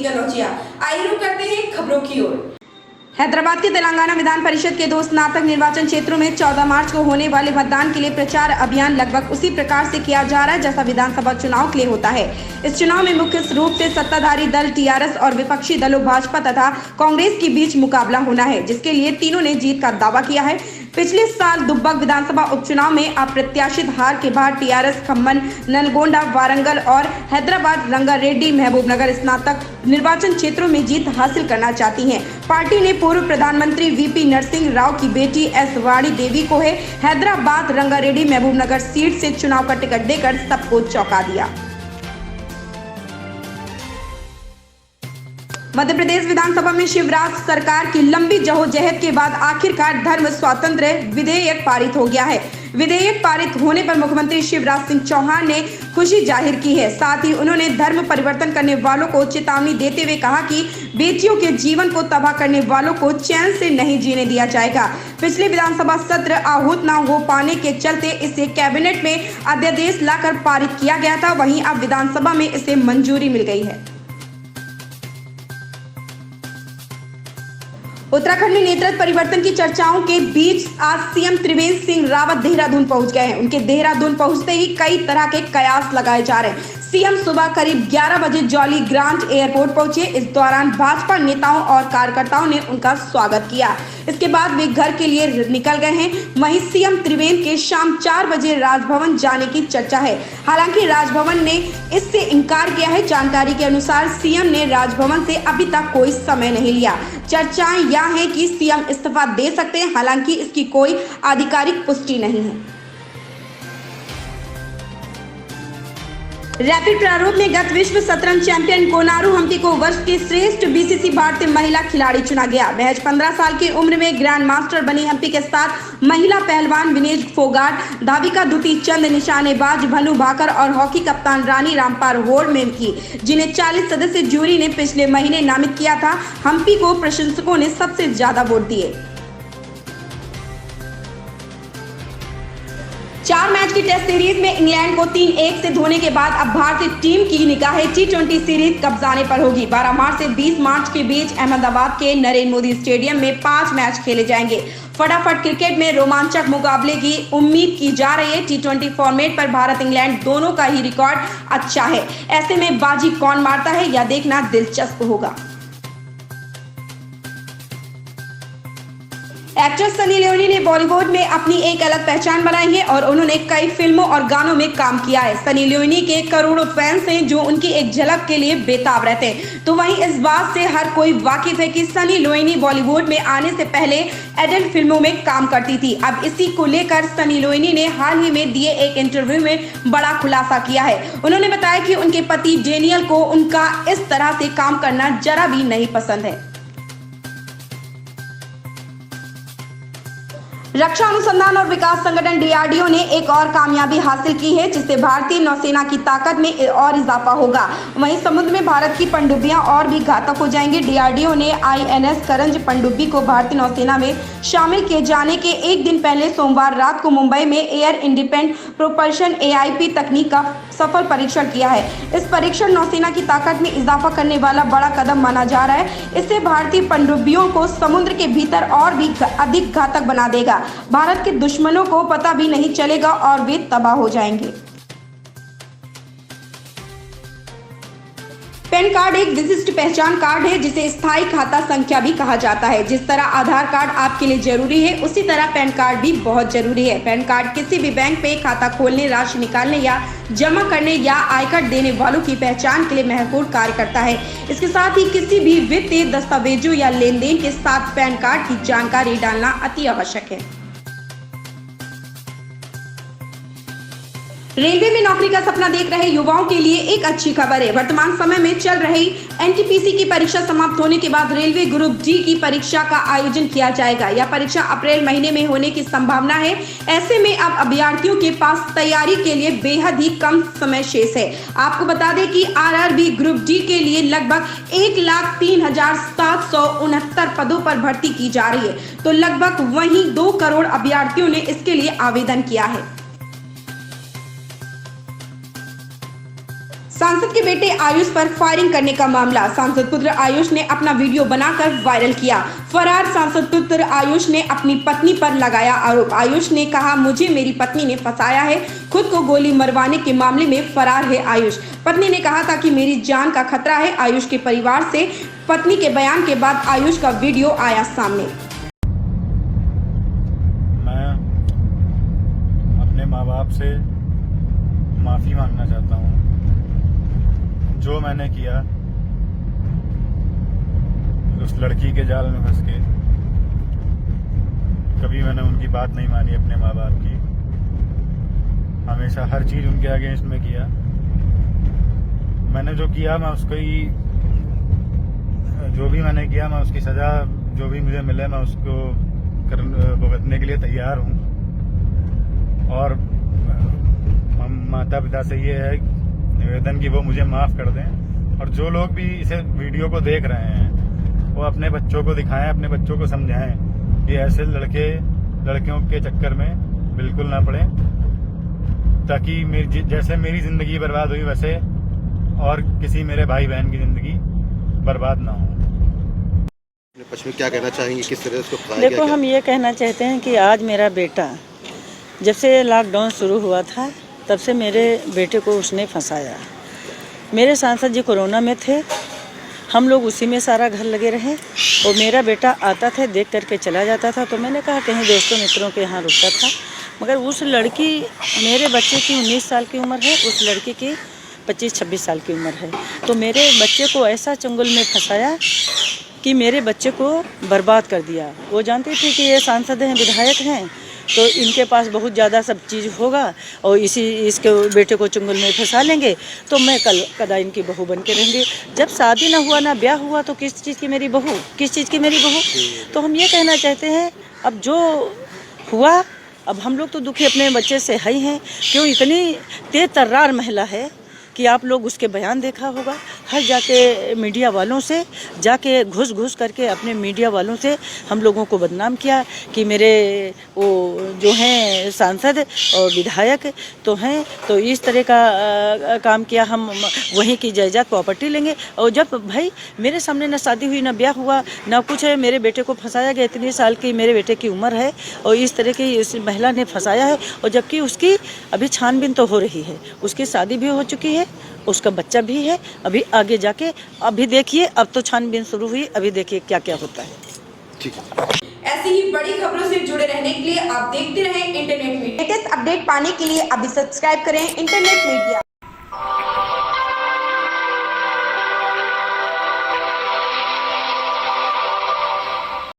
जलौजिया। आइए रुक करते हैं खबरों की ओर। हैदराबाद के तेलंगाना विधान परिषद के 2 स्नातक निर्वाचन क्षेत्रों में 14 मार्च को होने वाले मतदान के लिए प्रचार अभियान लगभग उसी प्रकार से किया जा रहा है जैसा विधानसभा चुनाव के लिए होता है। इस चुनाव में मुख्य रूप से सत्ताधारी दल टीआरएस और विपक्षी दलों भाजपा तथा कांग्रेस के बीच मुकाबला होना है, जिसके लिए तीनों ने जीत का दावा किया है। पिछले साल दुब्बक विधानसभा उपचुनाव में अप्रत्याशित हार के बाद टीआरएस खम्मन, नलगोंडा, वारंगल और हैदराबाद, रंगारेड्डी, महबूबनगर स्नातक निर्वाचन क्षेत्रों में जीत हासिल करना चाहती है। पार्टी ने पूर्व प्रधानमंत्री वीपी नरसिंह राव की बेटी एस वाणी देवी को है हैदराबाद, रंगारेड्डी, महबूबनगर सीट से चुनाव का टिकट देकर सबको चौंका दिया। मध्य प्रदेश विधानसभा में शिवराज सरकार की लंबी जद्दोजहद के बाद आखिरकार धर्म स्वातंत्र विधेयक पारित हो गया है। विधेयक पारित होने पर मुख्यमंत्री शिवराज सिंह चौहान ने खुशी जाहिर की है। साथ ही उन्होंने धर्म परिवर्तन करने वालों को चेतावनी देते हुए कहा कि बेटियों के जीवन को तबाह करने वालों को चैन से नहीं जीने दिया जाएगा। पिछले विधानसभा सत्र आहूत न हो पाने के चलते इसे कैबिनेट में अध्यादेश लाकर पारित किया गया था, वहीं अब विधानसभा में इसे मंजूरी मिल गई है। उत्तराखंड में नेतृत्व परिवर्तन की चर्चाओं के बीच आज सीएम त्रिवेंद्र सिंह रावत देहरादून पहुंच गए हैं। उनके देहरादून पहुंचते ही कई तरह के कयास लगाए जा रहे हैं। सीएम सुबह करीब 11 बजे जॉली ग्रांट एयरपोर्ट पहुंचे। इस दौरान भाजपा नेताओं और कार्यकर्ताओं ने उनका स्वागत किया। इसके बाद वे घर के लिए निकल गए हैं। वहीं सीएम त्रिवेंद्र के शाम 4 बजे राजभवन जाने की चर्चा है। हालांकि राजभवन ने इससे इनकार किया है। जानकारी के अनुसार सीएम ने राजभवन से अभी तक कोई समय नहीं लिया। चर्चाएं यह है कि सीएम इस्तीफा दे सकते हैं, हालांकि इसकी कोई आधिकारिक पुष्टि नहीं है। रैपिड प्रारूप में गत विश्व शतरंज चैंपियन कोनारू हम्पी को वर्ष की श्रेष्ठ बीसीसी भारतीय महिला खिलाड़ी चुना गया। महज 15 साल की उम्र में ग्रैंड मास्टर बनी हम्पी के साथ महिला पहलवान विनेश फोगाट, धाविका दुती चंद, निशानेबाज भनु भाकर और हॉकी कप्तान रानी रामपाल होड़मेल की, जिन्हें 40 सदस्य जूरी ने पिछले महीने नामित किया था। हम्पी को प्रशंसकों ने सबसे ज्यादा वोट दिए। 4 मैच की टेस्ट सीरीज में इंग्लैंड को 3-1 से धोने के बाद अब भारतीय टीम की निगाहें T20 सीरीज कब्जाने पर होगी। 12 मार्च से 20 मार्च के बीच अहमदाबाद के नरेंद्र मोदी स्टेडियम में 5 मैच खेले जाएंगे। फटाफट क्रिकेट में रोमांचक मुकाबले की उम्मीद की जा रही है। T20 फॉर्मेट पर भारत इंग्लैंड दोनों का ही रिकॉर्ड अच्छा है। ऐसे में बाजी कौन मारता है यह देखना दिलचस्प होगा। एक्ट्रेस सनी लियोनी ने बॉलीवुड में अपनी एक अलग पहचान बनाई है और उन्होंने कई फिल्मों और गानों में काम किया है। सनी लियोनी के करोड़ों फैंस हैं जो उनकी एक झलक के लिए बेताब रहते हैं। तो वहीं इस बात से हर कोई वाकिफ है कि सनी लियोनी बॉलीवुड में आने से पहले एडल्ट फिल्मों में काम करती थी। अब इसी को लेकर सनी लियोनी ने हाल ही में दिए एक इंटरव्यू में बड़ा खुलासा किया है। उन्होंने बताया कि उनके पति डेनियल को उनका इस तरह से काम करना जरा भी नहीं पसंद है। रक्षा अनुसंधान और विकास संगठन डीआरडीओ ने एक और कामयाबी हासिल की है, जिससे भारतीय नौसेना की ताकत में और इजाफा होगा। वहीं समुद्र में भारत की पनडुब्बियां और भी घातक हो जाएंगी। डीआरडीओ ने आईएनएस करंज पनडुब्बी को भारतीय नौसेना में शामिल किए जाने के एक दिन पहले सोमवार रात को मुंबई में एयर इंडिपेंडेंट प्रोपल्शन एआईपी तकनीक का सफल परीक्षण किया है। इस परीक्षण नौसेना की ताकत में इजाफा करने वाला बड़ा कदम माना जा रहा है। इससे भारतीय पनडुब्बियों को समुद्र के भीतर और भी अधिक घातक बना देगा। भारत के दुश्मनों को पता भी नहीं चलेगा और वे तबाह हो जाएंगे। पैन कार्ड एक विशिष्ट पहचान कार्ड है जिसे स्थायी खाता संख्या भी कहा जाता है। जिस तरह आधार कार्ड आपके लिए जरूरी है, उसी तरह पैन कार्ड भी बहुत जरूरी है। पैन कार्ड किसी भी बैंक पे खाता खोलने, राशि निकालने या जमा करने या आयकर देने वालों की पहचान के लिए महत्वपूर्ण कार्य करता है। इसके साथ ही किसी भी वित्तीय दस्तावेजों या लेन देन के साथ पैन कार्ड की जानकारी डालना अति आवश्यक है। रेलवे में नौकरी का सपना देख रहे युवाओं के लिए एक अच्छी खबर है। वर्तमान समय में चल रही एनटीपीसी की परीक्षा समाप्त होने के बाद रेलवे ग्रुप डी की परीक्षा का आयोजन किया जाएगा। यह परीक्षा अप्रैल महीने में होने की संभावना है। ऐसे में अब अभ्यर्थियों के पास तैयारी के लिए बेहद ही कम समय शेष है। आपको बता दें कि आरआरबी ग्रुप डी के लिए लगभग 1,03,769 पदों पर भर्ती की जा रही है, तो लगभग वहीं 2 करोड़ अभ्यर्थियों ने इसके लिए आवेदन किया है। सांसद के बेटे आयुष पर फायरिंग करने का मामला। सांसद पुत्र आयुष ने अपना वीडियो बनाकर वायरल किया। फरार सांसद पुत्र आयुष ने अपनी पत्नी पर लगाया आरोप। आयुष ने कहा, मुझे मेरी पत्नी ने फंसाया है। खुद को गोली मरवाने के मामले में फरार है आयुष। पत्नी ने कहा था कि मेरी जान का खतरा है। आयुष के परिवार से पत्नी के बयान के बाद आयुष का वीडियो आया सामने। मैं अपने माँ बाप से माफ़ी मांगना चाहता हूँ। जो मैंने किया उस लड़की के जाल में फंस के, कभी मैंने उनकी बात नहीं मानी अपने माँ बाप की। हमेशा हर चीज़ उनके अगेंस्ट में किया। मैंने जो किया मैं उसको ही, जो भी मैंने किया मैं उसकी सज़ा जो भी मुझे मिले मैं उसको भुगतने के लिए तैयार हूँ। और माता पिता से ये है निवेदन कि वो मुझे माफ़ कर दें। और जो लोग भी इसे वीडियो को देख रहे हैं वो अपने बच्चों को दिखाएं, अपने बच्चों को समझाएं कि ऐसे लड़कियों के चक्कर में बिल्कुल ना पड़े, ताकि जैसे मेरी ज़िंदगी बर्बाद हुई वैसे और किसी मेरे भाई बहन की ज़िंदगी बर्बाद ना हो। पश्चिम क्या कहना चाहेंगे, किस तरह से उसको फंसाया गया? देखो, हम ये कहना चाहते हैं कि आज मेरा बेटा, जब से लॉकडाउन शुरू हुआ था तब से मेरे बेटे को उसने फंसाया। मेरे सांसद जी कोरोना में थे, हम लोग उसी में सारा घर लगे रहे और मेरा बेटा आता था, देख करके चला जाता था। तो मैंने कहा कहीं दोस्तों मित्रों के यहाँ रुकता था, मगर उस लड़की, मेरे बच्चे की 19 साल की उम्र है, उस लड़की की 25-26 साल की उम्र है। तो मेरे बच्चे को ऐसा चंगुल में फंसाया कि मेरे बच्चे को बर्बाद कर दिया। वो जानती थी कि ये सांसद हैं, विधायक हैं, तो इनके पास बहुत ज़्यादा सब चीज़ होगा और इसके बेटे को चंगुल में फंसा लेंगे तो मैं कदा इनकी बहू बन के रहेंगी। जब शादी ना हुआ ना ब्याह हुआ तो किस चीज़ की मेरी बहू, किस चीज़ की मेरी बहू? तो हम ये कहना चाहते हैं, अब जो हुआ, अब हम लोग तो दुखी अपने बच्चे से है ही हैं। क्यों इतनी तेज तर्रार महिला है कि आप लोग उसके बयान देखा होगा, हर जाके मीडिया वालों से जाके घुस करके अपने मीडिया वालों से हम लोगों को बदनाम किया कि मेरे वो जो हैं सांसद और विधायक तो हैं, तो इस तरह का काम किया, हम वहीं की जायदाद प्रॉपर्टी लेंगे। और जब भाई मेरे सामने ना शादी हुई, ना ब्याह हुआ, ना कुछ है, मेरे बेटे को फंसाया गया। इतने साल की मेरे बेटे की उम्र है और इस तरह की इस महिला ने फंसाया है। और जबकि उसकी अभी छानबीन तो हो रही है, उसकी शादी भी हो चुकी है, उसका बच्चा भी है। अभी आगे जाके अभी देखिए, अब तो छानबीन शुरू हुई, अभी देखिए क्या क्या होता है। ठीक है। ऐसी ही बड़ी खबरों से जुड़े रहने के लिए आप देखते रहें इंटरनेट मीडिया। लेटेस्ट अपडेट पाने के लिए अभी सब्सक्राइब करें इंटरनेट मीडिया।